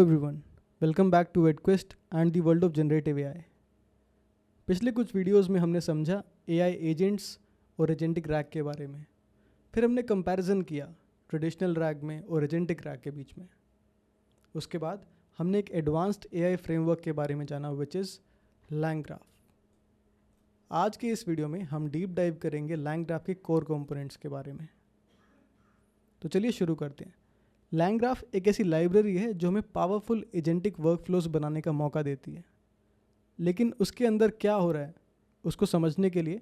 Everyone, welcome back to Edquest and the world of generative AI. पिछले कुछ videos में हमने समझा एआई एजेंट्स और एजेंटिक रैग के बारे में। फिर हमने कंपैरिजन किया ट्रेडिशनल रैग में और एजेंटिक रैग के बीच में। उसके बाद हमने एक एडवांस्ड एआई फ्रेमवर्क के बारे में जाना विच इज़ लैंगग्राफ। आज के इस वीडियो में हम डीप डाइव करेंगे लैंगग्राफ के कोर कंपोनेंट्स के बारे में। तो चलिए शुरू करते हैं। लैंगग्राफ एक ऐसी लाइब्रेरी है जो हमें पावरफुल एजेंटिक वर्कफ्लोज बनाने का मौका देती है, लेकिन उसके अंदर क्या हो रहा है उसको समझने के लिए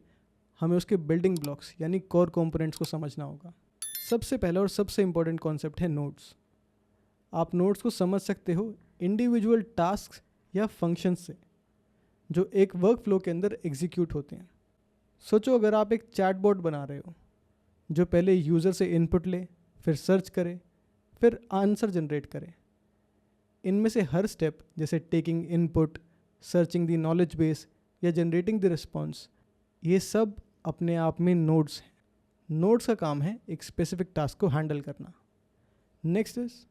हमें उसके बिल्डिंग ब्लॉक्स यानी कोर कंपोनेंट्स को समझना होगा। सबसे पहला और सबसे इम्पोर्टेंट कॉन्सेप्ट है नोड्स। आप नोड्स को समझ सकते हो इंडिविजुअल टास्क या फंक्शंस से जो एक वर्क फ्लो के अंदर एग्जीक्यूट होते हैं। सोचो अगर आप एक चैटबॉट बना रहे हो जो पहले यूज़र से इनपुट ले, फिर सर्च करे, फिर आंसर जनरेट करें। इनमें से हर स्टेप जैसे taking input, searching the knowledge base या जनरेटिंग द रिस्पॉन्स, ये सब अपने आप में नोड्स हैं। नोड्स का काम है एक स्पेसिफिक टास्क को हैंडल करना। Next is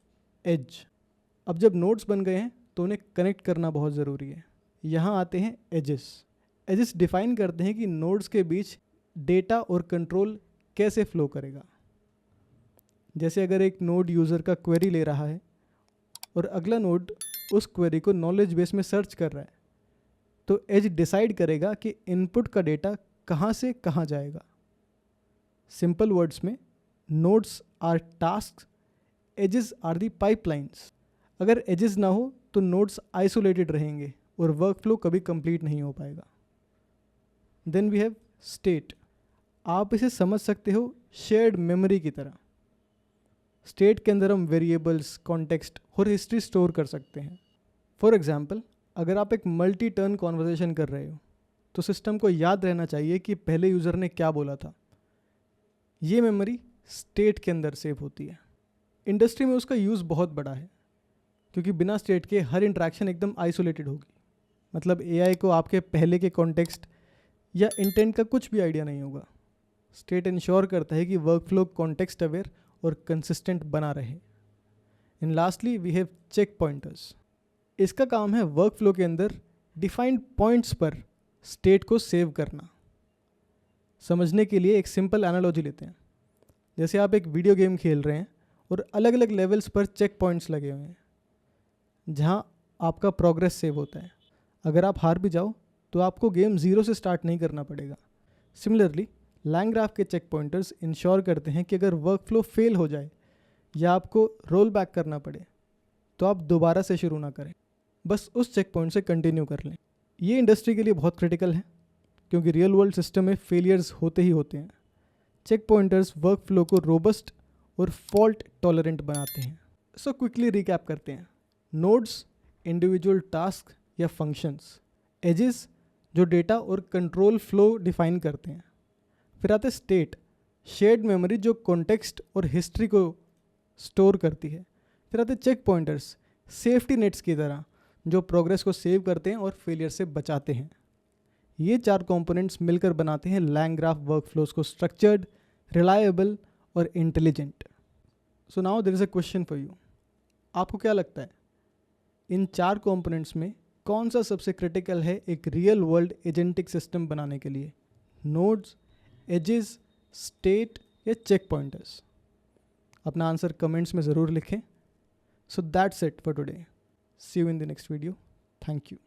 edge. अब जब नोड्स बन गए हैं तो उन्हें कनेक्ट करना बहुत ज़रूरी है। यहाँ आते हैं एजेस। एजेस डिफाइन करते हैं कि नोड्स के बीच डेटा और कंट्रोल कैसे फ्लो करेगा। जैसे अगर एक नोड यूज़र का क्वेरी ले रहा है और अगला नोड उस क्वेरी को नॉलेज बेस में सर्च कर रहा है, तो एज डिसाइड करेगा कि इनपुट का डेटा कहाँ से कहाँ जाएगा। सिंपल वर्ड्स में nodes are tasks, edges are the pipelines. अगर एजेस ना हो तो नोड्स आइसोलेटेड रहेंगे और वर्कफ्लो कभी कंप्लीट नहीं हो पाएगा। Then we have state. आप इसे समझ सकते हो शेयर्ड मेमोरी की तरह। स्टेट के अंदर हम वेरिएबल्स, कॉन्टेक्स्ट और हिस्ट्री स्टोर कर सकते हैं। फॉर एग्जांपल, अगर आप एक मल्टी टर्न कॉन्वर्सेशन कर रहे हो तो सिस्टम को याद रहना चाहिए कि पहले यूज़र ने क्या बोला था। ये मेमोरी स्टेट के अंदर सेव होती है। इंडस्ट्री में उसका यूज़ बहुत बड़ा है क्योंकि बिना स्टेट के हर इंट्रैक्शन एकदम आइसोलेटेड होगी। मतलब एआई को आपके पहले के कॉन्टेक्स्ट या इंटेंट का कुछ भी आइडिया नहीं होगा। स्टेट इंश्योर करता है कि वर्कफ्लो कॉन्टेक्स्ट अवेयर और कंसिस्टेंट बना रहे। And lastly we have checkpointers. इसका काम है वर्कफ्लो के अंदर डिफाइंड पॉइंट्स पर स्टेट को सेव करना। समझने के लिए एक सिंपल एनालॉजी लेते हैं। जैसे आप एक वीडियो गेम खेल रहे हैं और अलग अलग लेवल्स पर चेक पॉइंट्स लगे हुए हैं जहां आपका प्रोग्रेस सेव होता है। अगर आप हार भी जाओ तो आपको गेम ज़ीरो से स्टार्ट नहीं करना पड़ेगा। सिमिलरली लैंगग्राफ के चेक पॉइंटर्स इंश्योर करते हैं कि अगर वर्कफ्लो फेल हो जाए या आपको रोल बैक करना पड़े तो आप दोबारा से शुरू ना करें, बस उस चेक पॉइंट से कंटिन्यू कर लें। ये इंडस्ट्री के लिए बहुत क्रिटिकल है क्योंकि रियल वर्ल्ड सिस्टम में फेलियर्स होते ही होते हैं। चेक पॉइंटर्स वर्कफ्लो को रोबस्ट और फॉल्ट टॉलरेंट बनाते हैं। सो क्विकली रिकैप करते हैं। नोड्स इंडिविजुअल टास्क या फंक्शंस, एजेस जो डेटा और कंट्रोल फ्लो डिफाइन करते हैं। फिर आते स्टेट, शेयर्ड मेमोरी जो कॉन्टेक्स्ट और हिस्ट्री को स्टोर करती है। फिर आते चेक पॉइंटर्स, सेफ्टी नेट्स की तरह जो प्रोग्रेस को सेव करते हैं और फेलियर से बचाते हैं। ये चार कंपोनेंट्स मिलकर बनाते हैं लैंगग्राफ वर्कफ्लोज को स्ट्रक्चर्ड, रिलायबल और intelligent. So now there is a question for you. आपको क्या लगता है इन चार कंपोनेंट्स में कौन सा सबसे क्रिटिकल है एक रियल वर्ल्ड एजेंटिक सिस्टम बनाने के लिए? नोड्स, एजेस, स्टेट या चेक पॉइंटर्स? अपना आंसर कमेंट्स में ज़रूर लिखें। So that's it for today. See you in the next video. Thank you.